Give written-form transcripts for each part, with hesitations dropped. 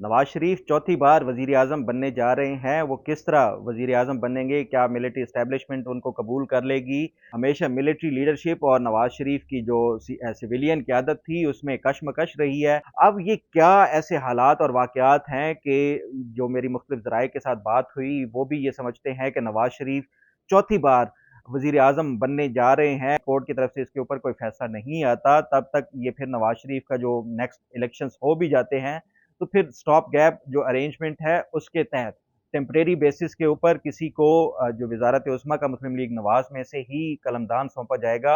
नवाज शरीफ चौथी बार वजीर आजम बनने जा रहे हैं। वो किस तरह वजीर आजम बनेंगे, क्या मिलिट्री इस्टेब्लिशमेंट उनको कबूल कर लेगी? हमेशा मिलिट्री लीडरशिप और नवाज शरीफ की जो सिविलियन क़यादत थी उसमें कशमकश रही है। अब ये क्या ऐसे हालात और वाक़यात हैं कि जो मेरी मुख्तलिफ ज़राए के साथ बात हुई वो भी ये समझते हैं कि नवाज शरीफ चौथी बार वजीर आजम बनने जा रहे हैं। कोर्ट की तरफ से इसके ऊपर कोई फैसला नहीं आता तब तक ये फिर नवाज शरीफ का जो नेक्स्ट इलेक्शंस हो भी जाते हैं तो फिर स्टॉप गैप जो अरेंजमेंट है उसके तहत टेम्परेरी बेसिस के ऊपर किसी को जो वजारत उस्मा का मुस्लिम लीग नवाज में से ही कलमदान सौंपा जाएगा।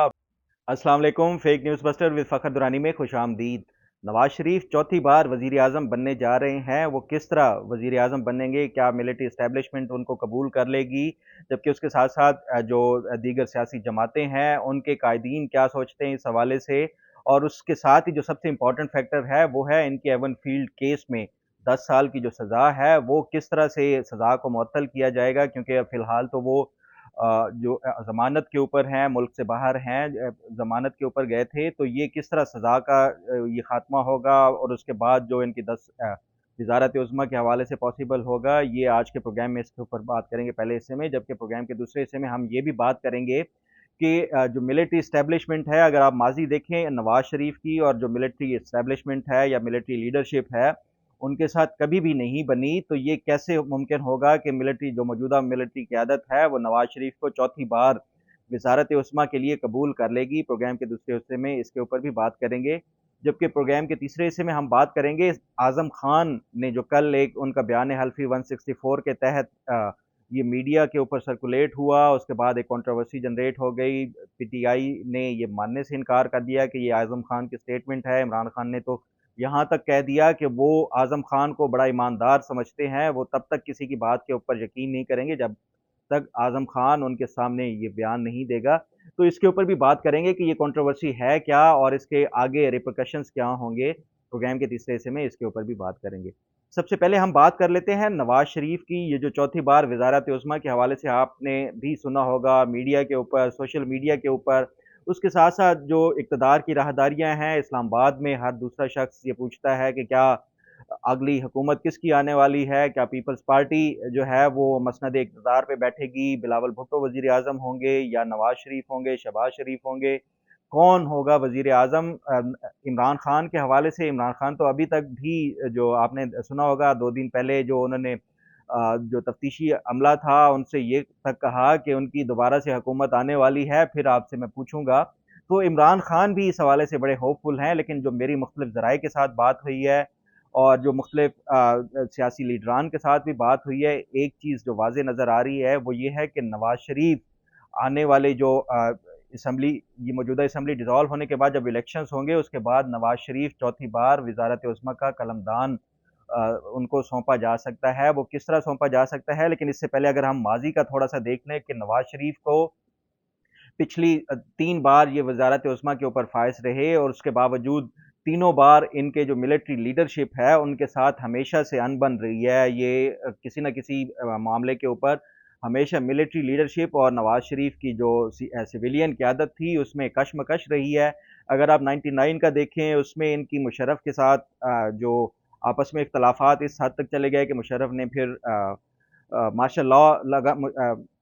अस्सलाम वालेकुम, fake news buster with Fakhar Durrani में खुश आमदीद। नवाज शरीफ चौथी बार वजीर आजम बनने जा रहे हैं। वो किस तरह वजीर आजम बनेंगे, क्या मिलिट्री इस्टेब्लिशमेंट उनको कबूल कर लेगी? जबकि उसके साथ साथ जो दीगर सियासी जमातें हैं उनके कायदीन क्या सोचते हैं इस हवाले से। और उसके साथ ही जो सबसे इम्पोर्टेंट फैक्टर है वो है इनके एवन फील्ड केस में 10 साल की जो सज़ा है वो किस तरह से सज़ा को मुअत्तल किया जाएगा, क्योंकि फ़िलहाल तो वो जो ज़मानत के ऊपर हैं, मुल्क से बाहर हैं, ज़मानत के ऊपर गए थे, तो ये किस तरह सज़ा का ये ख़ात्मा होगा और उसके बाद जो इनकी 10 वज़ारत उज़्मा के हवाले से पॉसिबल होगा, ये आज के प्रोग्राम में इसके ऊपर बात करेंगे पहले हिस्से में। जबकि प्रोग्राम के दूसरे हिस्से में हम ये भी बात करेंगे कि जो मिलिट्री इस्टेब्लिशमेंट है, अगर आप माज़ी देखें नवाज़ शरीफ की, और जो मिलिट्री इस्टेब्लिशमेंट है या मिलिट्री लीडरशिप है, उनके साथ कभी भी नहीं बनी, तो ये कैसे मुमकिन होगा कि मिलिट्री जो मौजूदा मिलिट्री क़यादत है वो नवाज शरीफ को चौथी बार वज़ारत उस्मा के लिए कबूल कर लेगी? प्रोग्राम के दूसरे हिस्से में इसके ऊपर भी बात करेंगे। जबकि प्रोग्राम के तीसरे हिस्से में हम बात करेंगे आज़म खान ने जो कल एक उनका बयान हल्फी 164 के तहत ये मीडिया के ऊपर सर्कुलेट हुआ, उसके बाद एक कंट्रोवर्सी जनरेट हो गई। पीटीआई ने ये मानने से इनकार कर दिया कि ये आज़म खान की स्टेटमेंट है। इमरान खान ने तो यहाँ तक कह दिया कि वो आज़म खान को बड़ा ईमानदार समझते हैं, वो तब तक किसी की बात के ऊपर यकीन नहीं करेंगे जब तक आज़म खान उनके सामने ये बयान नहीं देगा। तो इसके ऊपर भी बात करेंगे कि ये कंट्रोवर्सी है क्या और इसके आगे रिपरकशंस क्या होंगे। प्रोग्राम के तीसरे हिस्से में इसके ऊपर भी बात करेंगे। सबसे पहले हम बात कर लेते हैं नवाज शरीफ की। ये जो चौथी बार वज़ारत उज़्मा के हवाले से आपने भी सुना होगा मीडिया के ऊपर, सोशल मीडिया के ऊपर। उसके साथ-साथ जो इक़्तिदार की राहदारियाँ हैं इस्लामाबाद में, हर दूसरा शख्स ये पूछता है कि क्या अगली हुकूमत किसकी आने वाली है? क्या पीपल्स पार्टी जो है वो मसनद इक़्तिदार पे बैठेगी? बिलावल भुट्टो वज़ीर आज़म होंगे या नवाज शरीफ होंगे, शहबाज शरीफ होंगे? कौन होगा वज़ीर आज़म? इमरान खान के हवाले से, इमरान खान तो अभी तक भी जो आपने सुना होगा 2 दिन पहले जो उन्होंने जो तफ्तीशी अमला था उनसे ये तक कहा कि उनकी दोबारा से हुकूमत आने वाली है, फिर आपसे मैं पूछूँगा। तो इमरान खान भी इस हवाले से बड़े होपफुल हैं, लेकिन जो मेरी मुख्तलिफ ज़राए के साथ बात हुई है और जो मुख्तलिफ सियासी लीडरान के साथ भी बात हुई है, एक चीज़ जो वाज़ेह नज़र आ रही है वो ये है कि नवाज शरीफ आने वाले जो असम्बली, ये मौजूदा असम्बली डिसॉल्व होने के बाद जब इलेक्शंस होंगे उसके बाद नवाज शरीफ चौथी बार वज़ारत उज़्मा का कलमदान उनको सौंपा जा सकता है। वो किस तरह सौंपा जा सकता है, लेकिन इससे पहले अगर हम माज़ी का थोड़ा-सा देख लें कि नवाज शरीफ को पिछली 3 बार ये वज़ारत उस्मा के ऊपर फ़ाइज़ रहे और उसके बावजूद तीनों बार इनके जो मिलिट्री लीडरशिप है, उनके साथ हमेशा से अनबन रही है। ये किसी न किसी मामले के ऊपर हमेशा मिलिट्री लीडरशिप और नवाज़ शरीफ की जो सिविलियन क़यादत थी, उसमें कशमकश रही है। अगर आप 99 का देखें, उसमें इनकी मुशर्रफ के साथ जो आपस में इख्तलाफ़ात इस हद तक चले गए कि मुशर्रफ ने फिर मार्शल लॉ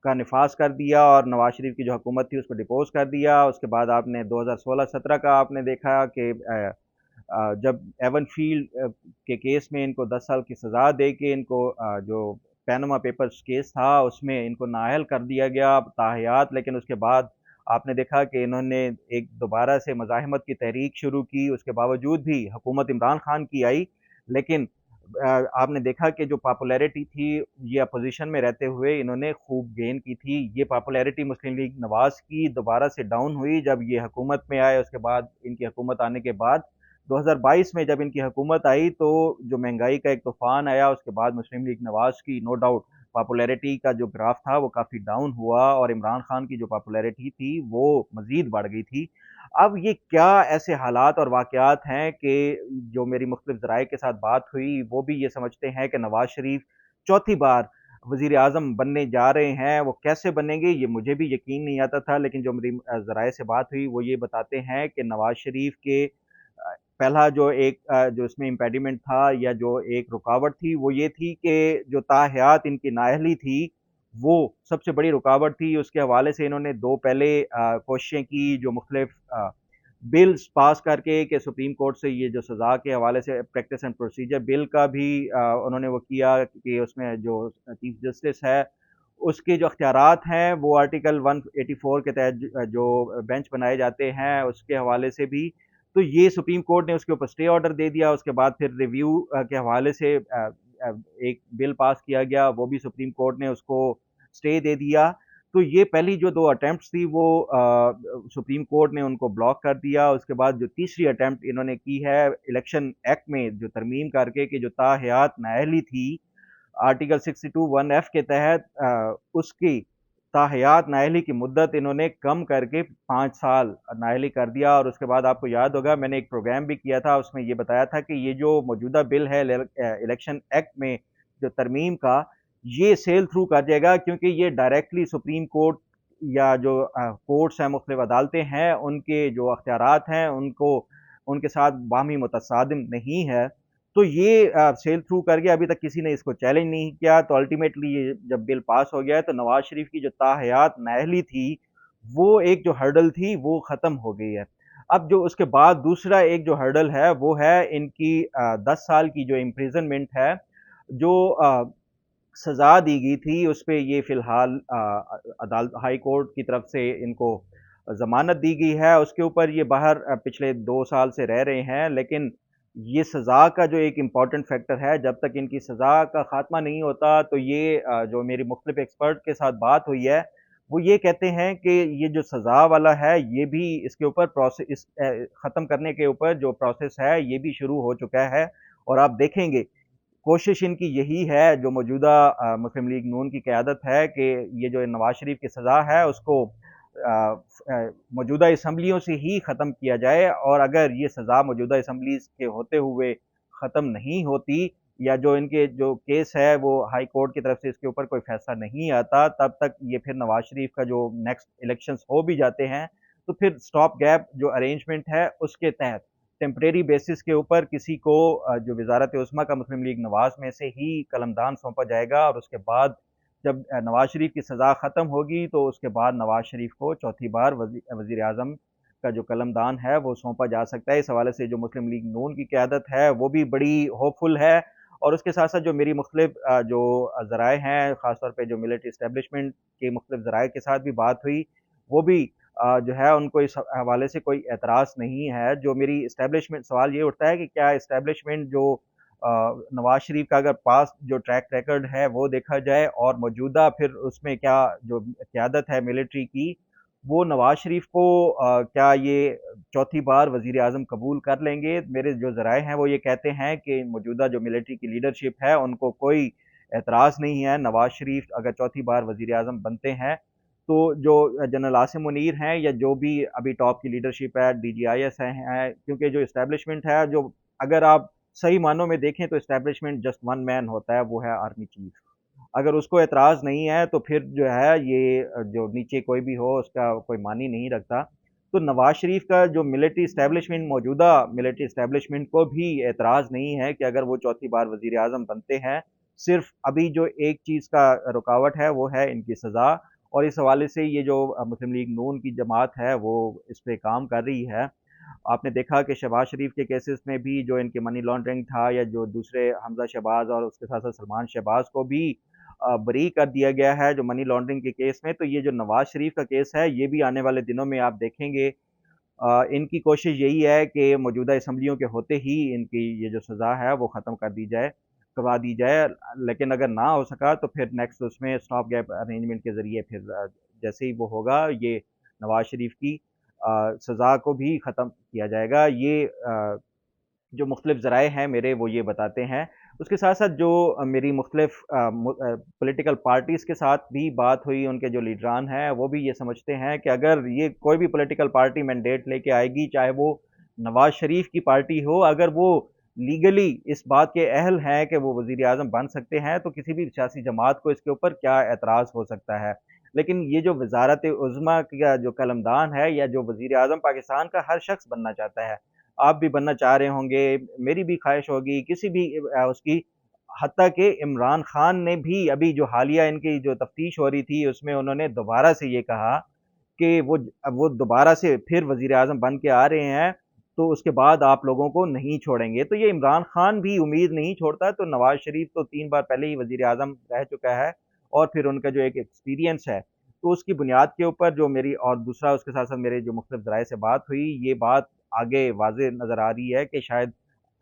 का निफ़ाज़ कर दिया और नवाज़ शरीफ की जो हुकूमत थी उसको डिपोज़ कर दिया। उसके बाद आपने 2016-17 का आपने देखा कि जब एवन फ़ील्ड के केस में इनको 10 साल की सज़ा दे के इनको जो पैनामा पेपर्स केस था उसमें इनको नाअहल कर दिया गया ताहयात। लेकिन उसके बाद आपने देखा कि इन्होंने एक दोबारा से मज़ाहमत की तहरीक शुरू की, उसके बावजूद भी हुकूमत इमरान खान की आई, लेकिन आपने देखा कि जो पॉपुलैरिटी थी ये अपोज़िशन में रहते हुए इन्होंने खूब गेन की थी। ये पॉपुलैरिटी मुस्लिम लीग नवाज़ की दोबारा से डाउन हुई जब ये हुकूमत में आए। उसके बाद इनकी हुकूमत आने के बाद 2022 में जब इनकी हुकूमत आई तो जो महंगाई का एक तूफ़ान आया, उसके बाद मुस्लिम लीग नवाज़ की नो डाउट पॉपुलैरिटी का जो ग्राफ था वो काफ़ी डाउन हुआ और इमरान खान की जो पॉपुलैरिटी थी वो मज़ीद बढ़ गई थी। अब ये क्या ऐसे हालात और वाक़यात हैं कि जो मेरी मुख्तलिफ ज़राए के साथ बात हुई, वो भी ये समझते हैं कि नवाज़ शरीफ चौथी बार वज़ीर आज़म बनने जा रहे हैं। वो कैसे बनेंगे ये मुझे भी यकीन नहीं आता था, लेकिन जो मेरी ज़राए से बात हुई वो ये बताते हैं कि नवाज़ शरीफ के पहला जो एक जो इसमें इम्पेडिमेंट था या जो एक रुकावट थी वो ये थी कि जो ताहयात इनकी नाअहली थी, वो सबसे बड़ी रुकावट थी। उसके हवाले से इन्होंने 2 पहले कोशिशें की जो मुख्तलिफ बिल्स पास करके कि सुप्रीम कोर्ट से ये जो सज़ा के हवाले से प्रैक्टिस एंड प्रोसीजर बिल का भी उन्होंने वो किया कि उसमें जो चीफ जस्टिस है, उसके जो अख्तियारात हैं वो आर्टिकल 184 के तहत जो बेंच बनाए जाते हैं उसके हवाले से भी, तो ये सुप्रीम कोर्ट ने उसके ऊपर स्टे ऑर्डर दे दिया। उसके बाद फिर रिव्यू के हवाले से एक बिल पास किया गया, वो भी सुप्रीम कोर्ट ने उसको स्टे दे दिया। तो ये पहली जो 2 अटेम्प्ट्स थी वो सुप्रीम कोर्ट ने उनको ब्लॉक कर दिया। उसके बाद जो तीसरी अटेम्प्ट इन्होंने की है इलेक्शन एक्ट में जो तरमीम करके कि जो ताहयात नाअहली थी आर्टिकल 62 1F के तहत उसकी ताहयात नाअहली की मुद्दत इन्होंने कम करके 5 साल नाअहली कर दिया। और उसके बाद आपको याद होगा मैंने एक प्रोग्राम भी किया था, उसमें ये बताया था कि ये जो मौजूदा बिल है इलेक्शन एक्ट में जो तरमीम का, ये सेल थ्रू कर जाएगा क्योंकि ये डायरेक्टली सुप्रीम कोर्ट या जो कोर्ट्स हैं, मुख्तलिफ अदालतें हैं, उनके जो अख्तियारात हैं उनको उनके साथ बाहमी मुतसादिम नहीं है। तो ये सेल थ्रू कर गया, अभी तक किसी ने इसको चैलेंज नहीं किया। तो अल्टीमेटली ये जब बिल पास हो गया है तो नवाज शरीफ की जो ताहयात नाअहली थी वो एक जो हर्डल थी वो ख़त्म हो गई है। अब जो उसके बाद दूसरा एक जो हर्डल है वो है इनकी 10 साल की जो इम्प्रिजनमेंट है, जो सज़ा दी गई थी उस पे ये फ़िलहाल अदालत हाई कोर्ट की तरफ से इनको ज़मानत दी गई है। उसके ऊपर ये बाहर पिछले 2 साल से रह रहे हैं, लेकिन ये सज़ा का जो एक इम्पॉर्टेंट फैक्टर है, जब तक इनकी सज़ा का ख़ात्मा नहीं होता तो ये जो मेरी मुख्तलिफ एक्सपर्ट के साथ बात हुई है, वो ये कहते हैं कि ये जो सज़ा वाला है ये भी इसके ऊपर इस ख़त्म करने के ऊपर जो प्रोसेस है ये भी शुरू हो चुका है। और आप देखेंगे कोशिश इनकी यही है जो मौजूदा मुस्लिम लीग नून की क़यादत है कि ये जो नवाज़ शरीफ की सज़ा है उसको मौजूदा असम्बलियों से ही ख़त्म किया जाए। और अगर ये सज़ा मौजूदा असम्बलीज़ के होते हुए ख़त्म नहीं होती या जो इनके जो केस है वो हाई कोर्ट की तरफ से इसके ऊपर कोई फ़ैसला नहीं आता, तब तक ये फिर नवाज़ शरीफ का जो नेक्स्ट इलेक्शंस हो भी जाते हैं, तो फिर स्टॉप गैप जो अरेंजमेंट है उसके तहत टेम्परेरी बेसिस के ऊपर किसी को जो वज़ारत उस्मा का मुस्लिम लीग नवाज़ में से ही कलमदान सौंपा जाएगा। और उसके बाद जब नवाज़ शरीफ की सज़ा ख़त्म होगी तो उसके बाद नवाज़ शरीफ को चौथी बार वज़ीर आज़म का जो कलमदान है वो सौंपा जा सकता है। इस हवाले से जो मुस्लिम लीग नून की क़यादत है वो भी बड़ी होपफुल है। और उसके साथ साथ जो मेरी मुख्तलिफ जो ज़राए हैं, ख़ास तौर पे जो मिलिट्री एस्टेब्लिशमेंट के मुख्तलिफ ज़राए के साथ भी बात हुई, वो भी जो है उनको इस हवाले से कोई एतराज़ नहीं है। जो मेरी एस्टेब्लिशमेंट सवाल ये उठता है कि क्या एस्टेब्लिशमेंट जो नवाज़ शरीफ का अगर पास्ट जो ट्रैक रिकॉर्ड है वो देखा जाए और मौजूदा फिर उसमें क्या जो क़यादत है मिलिट्री की, वो नवाज़ शरीफ को क्या ये चौथी बार वज़ीर आज़म कबूल कर लेंगे? मेरे जो ज़राए हैं वो ये कहते हैं कि मौजूदा जो मिलिट्री की लीडरशिप है उनको कोई एतराज़ नहीं है, नवाज़ शरीफ अगर चौथी बार वज़ीर आज़म बनते हैं, तो जो जनरल आसिम मुनीर हैं या जो भी अभी टॉप की लीडरशिप है, डीजीआईएस हैं, क्योंकि जो एस्टेब्लिशमेंट है, जो अगर आप सही मानों में देखें तो एस्टेब्लिशमेंट जस्ट वन मैन होता है, वो है आर्मी चीफ। अगर उसको एतराज़ नहीं है तो फिर जो है ये जो नीचे कोई भी हो उसका कोई मानी नहीं रखता। तो नवाज़ शरीफ का जो मिलिट्री एस्टेब्लिशमेंट मौजूदा मिलिट्री एस्टेब्लिशमेंट को भी एतराज़ नहीं है कि अगर वो चौथी बार वज़ीर आज़म बनते हैं। सिर्फ़ अभी जो एक चीज़ का रुकावट है वो है इनकी सज़ा। और इस हवाले से ये जो मुस्लिम लीग नून की जमात है वो इस पे काम कर रही है। आपने देखा कि शहबाज शरीफ के केसेस में भी जो इनके मनी लॉन्ड्रिंग था या जो दूसरे हमज़ा शहबाज और उसके साथ-साथ सलमान शहबाज को भी बरी कर दिया गया है जो मनी लॉन्ड्रिंग के केस में। तो ये जो नवाज़ शरीफ का केस है ये भी आने वाले दिनों में आप देखेंगे इनकी कोशिश यही है कि मौजूदा असम्बलियों के होते ही इनकी ये जो सज़ा है वो ख़त्म कर दी जाए करवा दी जाए। लेकिन अगर ना हो सका तो फिर नेक्स्ट उसमें स्टॉप गैप अरेंजमेंट के ज़रिए फिर जैसे ही वो होगा ये नवाज़ शरीफ की सज़ा को भी ख़त्म किया जाएगा। ये जो मुख्तलिफ ज़राए हैं मेरे वो ये बताते हैं। उसके साथ-साथ जो मेरी मुख्तलिफ पॉलिटिकल पार्टीज़ के साथ भी बात हुई, उनके जो लीडरान हैं वो भी ये समझते हैं कि अगर ये कोई भी पॉलिटिकल पार्टी मैंडेट लेके आएगी, चाहे वो नवाज़ शरीफ की पार्टी हो, अगर वो लीगली इस बात के अहल हैं कि वो वज़ीर आज़म बन सकते हैं, तो किसी भी सियासी जमात को इसके ऊपर क्या एतराज़ हो सकता है। लेकिन ये जो वज़ारत उज़्मा का जो कलमदान है या जो वज़ीर आज़म पाकिस्तान का हर शख्स बनना चाहता है। آپ بھی بننا چاہ رہے ہوں گے، میری بھی خواہش ہوگی، کسی بھی اس کی، حتیٰ کہ عمران خان نے بھی ابھی جو حالیہ ان کی جو تفتیش ہو رہی تھی اس میں انہوں نے دوبارہ سے یہ کہا کہ وہ دوبارہ سے پھر وزیر اعظم بن کے آ رہے ہیں تو اس کے بعد آپ لوگوں کو نہیں چھوڑیں گے۔ تو یہ عمران خان بھی امید نہیں چھوڑتا، تو نواز شریف تو 3 بار پہلے ہی وزیر اعظم رہ چکا ہے اور پھر ان کا جو ایک ایکسپیرینس ہے، تو اس کی بنیاد کے اوپر جو میری، اور دوسرا اس کے ساتھ ساتھ میرے جو مختلف ذرائع سے بات ہوئی، یہ بات آگے واضح نظر آ رہی ہے کہ شاید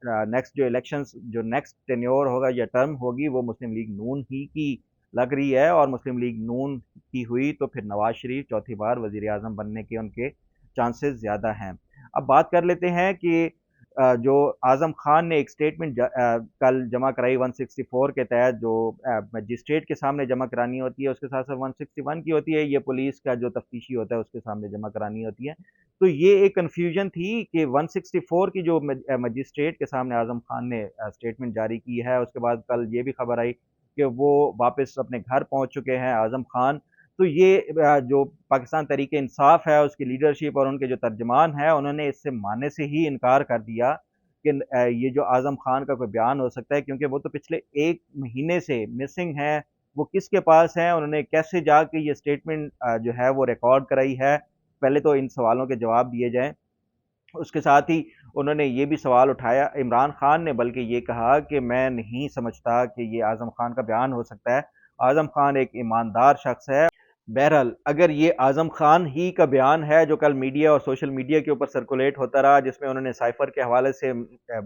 نیکسٹ جو الیکشنز، جو نیکسٹ ٹینیور ہوگا یا ٹرم ہوگی، وہ مسلم لیگ نون ہی کی لگ رہی ہے، اور مسلم لیگ نون کی ہوئی تو پھر نواز شریف چوتھی بار وزیر اعظم بننے کے ان کے چانسز زیادہ ہیں۔ اب بات کر لیتے ہیں کہ جو اعظم خان نے ایک سٹیٹمنٹ کل جمع کرائی 164 کے تحت، جو مجسٹریٹ کے سامنے جمع کرانی ہوتی ہے، اس کے ساتھ ساتھ 161 کی ہوتی ہے، یہ پولیس کا جو تفتیشی ہوتا ہے اس کے سامنے جمع کرانی ہوتی ہے۔ تو یہ ایک کنفیوژن تھی کہ 164 کی جو مجسٹریٹ کے سامنے اعظم خان نے سٹیٹمنٹ جاری کی ہے، اس کے بعد کل یہ بھی خبر آئی کہ وہ واپس اپنے گھر پہنچ چکے ہیں اعظم خان۔ تو یہ جو پاکستان تحریک انصاف ہے، اس کی لیڈرشپ اور ان کے جو ترجمان ہیں، انہوں نے اس سے ماننے سے ہی انکار کر دیا کہ یہ جو اعظم خان کا کوئی بیان ہو سکتا ہے، کیونکہ وہ تو پچھلے 1 مہینے سے مسنگ ہیں، وہ کس کے پاس ہیں، انہوں نے کیسے جا کے یہ سٹیٹمنٹ جو ہے وہ ریکارڈ کرائی ہے، پہلے تو ان سوالوں کے جواب دیے جائیں۔ اس کے ساتھ ہی انہوں نے یہ بھی سوال اٹھایا، عمران خان نے بلکہ یہ کہا کہ میں نہیں سمجھتا کہ یہ اعظم خان کا بیان ہو سکتا ہے، اعظم خان ایک ایماندار شخص ہے۔ بہرحال اگر یہ اعظم خان ہی کا بیان ہے جو کل میڈیا اور سوشل میڈیا کے اوپر سرکولیٹ ہوتا رہا، جس میں انہوں نے سائفر کے حوالے سے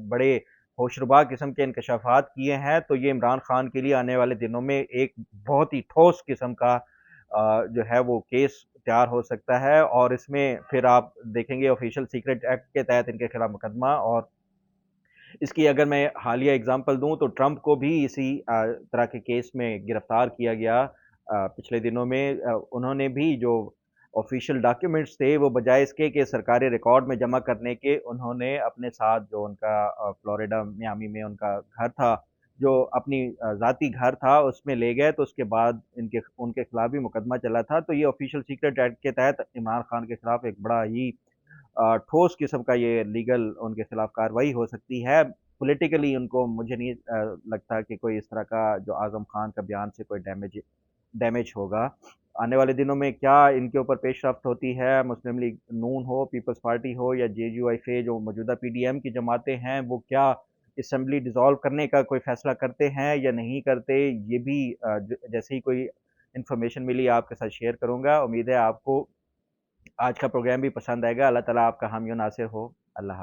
بڑے ہوشربا قسم کے انکشافات کیے ہیں، تو یہ عمران خان کے لیے آنے والے دنوں میں ایک بہت ہی ٹھوس قسم کا جو ہے وہ کیس تیار ہو سکتا ہے، اور اس میں پھر آپ دیکھیں گے آفیشیل سیکرٹ ایکٹ کے تحت ان کے خلاف مقدمہ، اور اس کی اگر میں حالیہ اگزامپل دوں تو ٹرمپ کو بھی اسی طرح کے کیس میں گرفتار کیا گیا پچھلے دنوں میں۔ انہوں نے بھی جو آفیشیل ڈاکیومنٹس تھے، وہ بجائے اس کے کہ سرکاری ریکارڈ میں جمع کرنے کے، انہوں نے اپنے ساتھ جو ان کا فلوریڈا میامی میں ان کا گھر تھا، جو اپنی ذاتی گھر تھا، اس میں لے گئے، تو اس کے بعد ان کے خلاف بھی مقدمہ چلا تھا۔ تو یہ آفیشیل سیکرٹ ایکٹ کے تحت عمران خان کے خلاف ایک بڑا ہی ٹھوس قسم کا یہ لیگل ان کے خلاف کارروائی ہو سکتی ہے۔ پولیٹیکلی ان کو، مجھے نہیں لگتا کہ کوئی اس طرح کا جو اعظم خان کا بیان سے کوئی ڈیمیج ہوگا۔ آنے والے دنوں میں کیا ان کے اوپر پیش رفت ہوتی ہے، مسلم لیگ نون ہو، پیپلز پارٹی ہو، یا جے یو آئی جو موجودہ پی ڈی ایم کی جماعتیں ہیں، وہ کیا اسمبلی ڈیزالو کرنے کا کوئی فیصلہ کرتے ہیں یا نہیں کرتے، یہ بھی جیسے ہی کوئی انفارمیشن ملی آپ کے ساتھ شیئر کروں گا۔ امید ہے آپ کو آج کا پروگرام بھی پسند آئے گا۔ اللہ تعالیٰ آپ کا حامی و ناصر ہو۔ اللہ حافظ۔